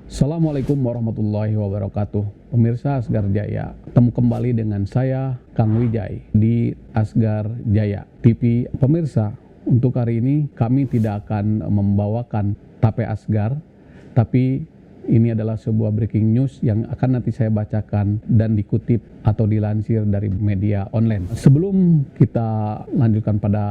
Assalamualaikum warahmatullahi wabarakatuh. Pemirsa Asgar Jaya, ketemu kembali dengan saya Kang Wijay di Asgar Jaya TV. Pemirsa, untuk hari ini kami tidak akan membawakan Tape Asgar, tapi ini adalah sebuah breaking news yang akan nanti saya bacakan dan dikutip atau dilansir dari media online. Sebelum kita lanjutkan pada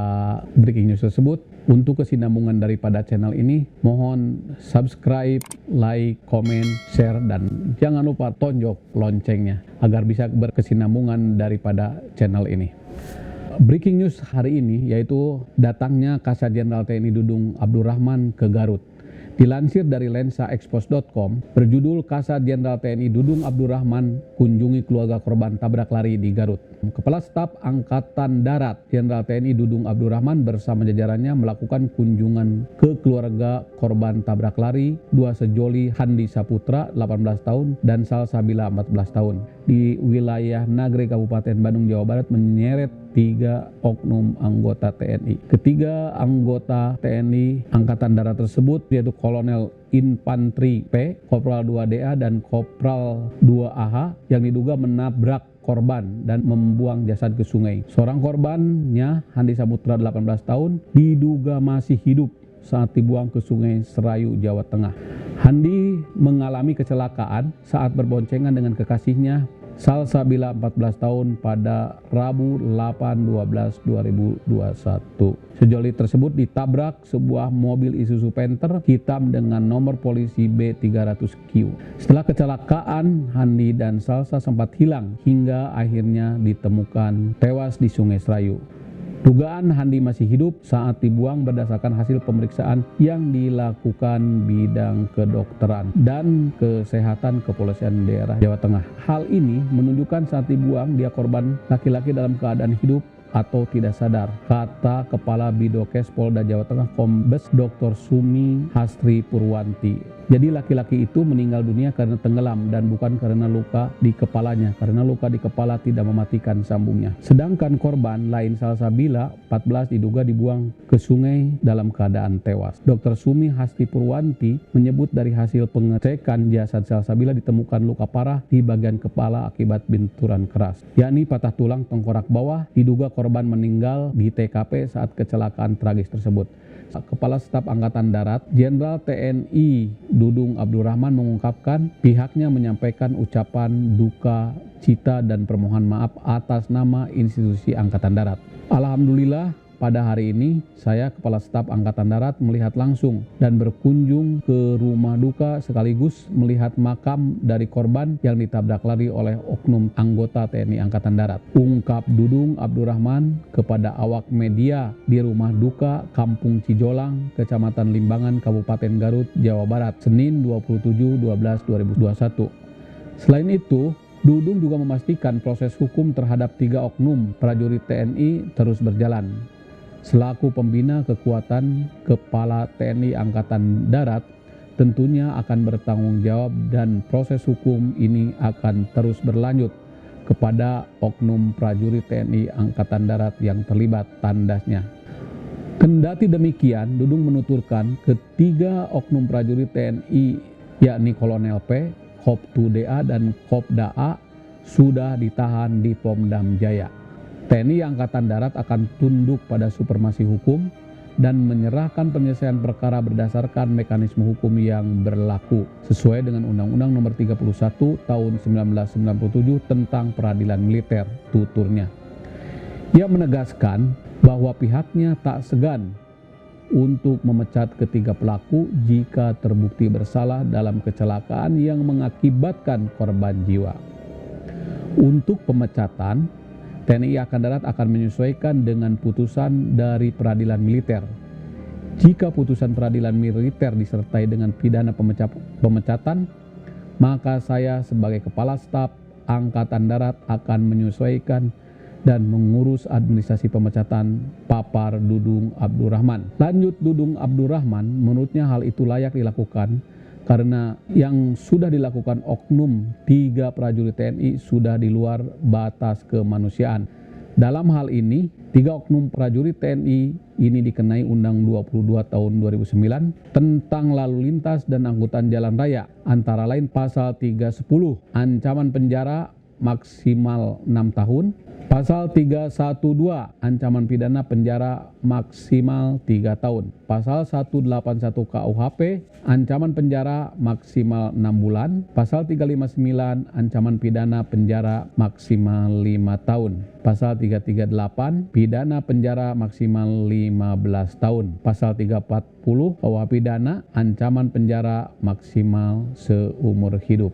breaking news tersebut, untuk kesinambungan daripada channel ini, mohon subscribe, like, komen, share, dan jangan lupa tonjok loncengnya agar bisa berkesinambungan daripada channel ini. Breaking news hari ini yaitu datangnya Kasat Jenderal TNI Dudung Abdurrahman ke Garut. Dilansir dari lensaexpos.com, berjudul Kasat Jenderal TNI Dudung Abdurrahman kunjungi keluarga korban tabrak lari di Garut. Kepala Staf Angkatan Darat Jenderal TNI Dudung Abdurrahman bersama jajarannya melakukan kunjungan ke keluarga korban tabrak lari dua sejoli Handi Saputra 18 tahun dan Salsabila 14 tahun di wilayah Nagreg Kabupaten Bandung, Jawa Barat menyeret 3 oknum anggota TNI. Ketiga anggota TNI Angkatan Darat tersebut yaitu Kolonel Infantri P, Kopral 2DA, dan Kopral 2AH yang diduga menabrak korban dan membuang jasad ke sungai. Seorang korbannya, Handi Saputra 18 tahun, diduga masih hidup saat dibuang ke Sungai Serayu, Jawa Tengah. Handi mengalami kecelakaan saat berboncengan dengan kekasihnya Salsabila 14 tahun pada Rabu 8/12/2021. Sejoli tersebut ditabrak sebuah mobil Isuzu Panther hitam dengan nomor polisi B300Q. Setelah kecelakaan, Handi dan Salsa sempat hilang hingga akhirnya ditemukan tewas di Sungai Serayu. Dugaan Handi masih hidup saat dibuang berdasarkan hasil pemeriksaan yang dilakukan bidang kedokteran dan kesehatan Kepolisian Daerah Jawa Tengah. Hal ini menunjukkan saat dibuang dia korban laki-laki dalam keadaan hidup atau tidak sadar, kata Kepala Bidokes Polda Jawa Tengah Kombes Dr. Sumi Hastri Purwanti. Jadi laki-laki itu meninggal dunia karena tenggelam dan bukan karena luka di kepalanya, karena luka di kepala tidak mematikan sambungnya. Sedangkan korban lain Salsabila 14 diduga dibuang ke sungai dalam keadaan tewas. Dr. Sumi Hastri Purwanti menyebut dari hasil pengecekan jasad Salsabila ditemukan luka parah di bagian kepala akibat benturan keras, yakni patah tulang tengkorak bawah. Diduga korban meninggal di TKP saat kecelakaan tragis tersebut. Kepala Staf Angkatan Darat Jenderal TNI Dudung Abdurrahman mengungkapkan pihaknya menyampaikan ucapan duka cita dan permohonan maaf atas nama institusi Angkatan Darat. Alhamdulillah, pada hari ini saya Kepala Staf Angkatan Darat melihat langsung dan berkunjung ke rumah duka sekaligus melihat makam dari korban yang ditabrak lari oleh oknum anggota TNI Angkatan Darat. Ungkap Dudung Abdurrahman kepada awak media di rumah duka Kampung Cijolang, Kecamatan Limbangan, Kabupaten Garut, Jawa Barat, Senin 27/12/2021. Selain itu, Dudung juga memastikan proses hukum terhadap 3 oknum prajurit TNI terus berjalan. Selaku pembina kekuatan Kepala TNI Angkatan Darat tentunya akan bertanggung jawab dan proses hukum ini akan terus berlanjut kepada oknum prajurit TNI Angkatan Darat yang terlibat, tandasnya. Kendati demikian, Dudung menuturkan ketiga oknum prajurit TNI yakni Kolonel P, Kop 2DA, dan Kopda A sudah ditahan di Pomdam Jaya. TNI Angkatan Darat akan tunduk pada supremasi hukum dan menyerahkan penyelesaian perkara berdasarkan mekanisme hukum yang berlaku sesuai dengan Undang-Undang Nomor 31 Tahun 1997 tentang Peradilan Militer, tuturnya. Ia menegaskan bahwa pihaknya tak segan untuk memecat ketiga pelaku jika terbukti bersalah dalam kecelakaan yang mengakibatkan korban jiwa. Untuk pemecatan, TNI Angkatan Darat akan menyesuaikan dengan putusan dari peradilan militer. Jika putusan peradilan militer disertai dengan pidana pemecatan, maka saya sebagai Kepala Staf Angkatan Darat akan menyesuaikan dan mengurus administrasi pemecatan, papar Dudung Abdurrahman. Lanjut Dudung Abdurrahman, menurutnya hal itu layak dilakukan karena yang sudah dilakukan oknum 3 prajurit TNI sudah di luar batas kemanusiaan Dalam hal ini, 3 oknum prajurit TNI ini dikenai Undang 22 tahun 2009 tentang lalu lintas dan angkutan jalan raya, antara lain pasal 310, ancaman penjara maksimal 6 tahun, pasal 312, ancaman pidana penjara maksimal 3 tahun, pasal 181 KUHP, ancaman penjara maksimal 6 bulan, pasal 359, ancaman pidana penjara maksimal 5 tahun, pasal 338, pidana penjara maksimal 15 tahun, pasal 340, bahwa pidana ancaman penjara maksimal seumur hidup.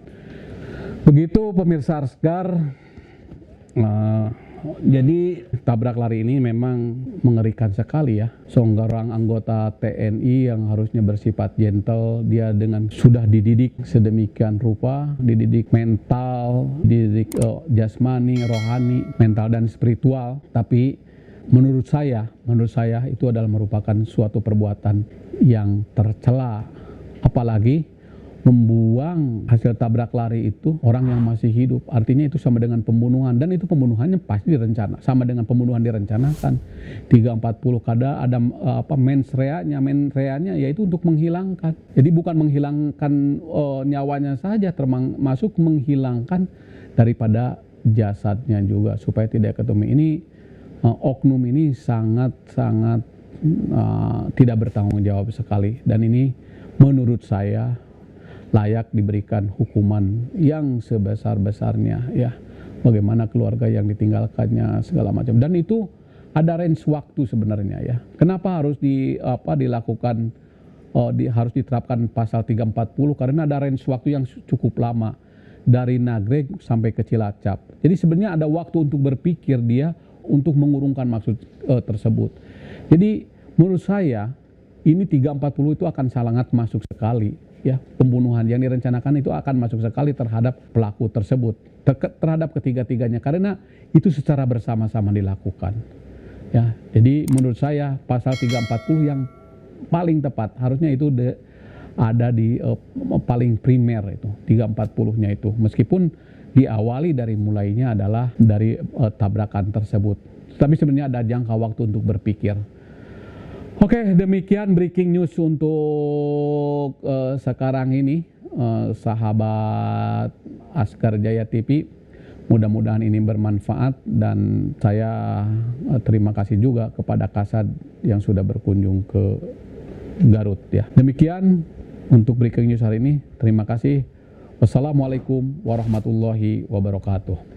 Begitu pemirsa Asgar, jadi tabrak lari ini memang mengerikan sekali ya. Seorang anggota TNI yang harusnya bersifat gentle, dia dengan sudah dididik sedemikian rupa, dididik mental, dididik jasmani, rohani, mental dan spiritual, tapi menurut saya itu adalah merupakan suatu perbuatan yang tercela. Apalagi membuang hasil tabrak lari itu orang yang masih hidup, artinya itu sama dengan pembunuhan, dan itu pembunuhannya pasti direncana, sama dengan pembunuhan direncanakan. 340 kada ada mens reanya yaitu untuk menghilangkan. Jadi bukan menghilangkan nyawanya saja, termasuk menghilangkan daripada jasadnya juga supaya tidak ketemu. Ini oknum ini sangat tidak bertanggung jawab sekali, dan ini menurut saya layak diberikan hukuman yang sebesar-besarnya ya. Bagaimana keluarga yang ditinggalkannya segala macam, dan itu ada range waktu sebenarnya ya. Kenapa harus dilakukan harus diterapkan pasal 340? Karena ada range waktu yang cukup lama dari Nagreg sampai ke Cilacap. Jadi sebenarnya ada waktu untuk berpikir dia untuk mengurungkan maksud tersebut. Jadi menurut saya ini 340 itu akan sangat masuk sekali. Ya, pembunuhan yang direncanakan itu akan masuk sekali terhadap pelaku tersebut, terhadap ketiga-tiganya, karena itu secara bersama-sama dilakukan. Ya, jadi menurut saya pasal 340 yang paling tepat harusnya itu ada di paling primer itu 340-nya itu, meskipun diawali dari mulainya adalah dari tabrakan tersebut. Tapi sebenarnya ada jangka waktu untuk berpikir. Oke, demikian breaking news untuk sekarang ini, sahabat Asgar Jaya TV. Mudah-mudahan ini bermanfaat, dan saya terima kasih juga kepada Kasad yang sudah berkunjung ke Garut ya. Demikian untuk breaking news hari ini. Terima kasih. Wassalamualaikum warahmatullahi wabarakatuh.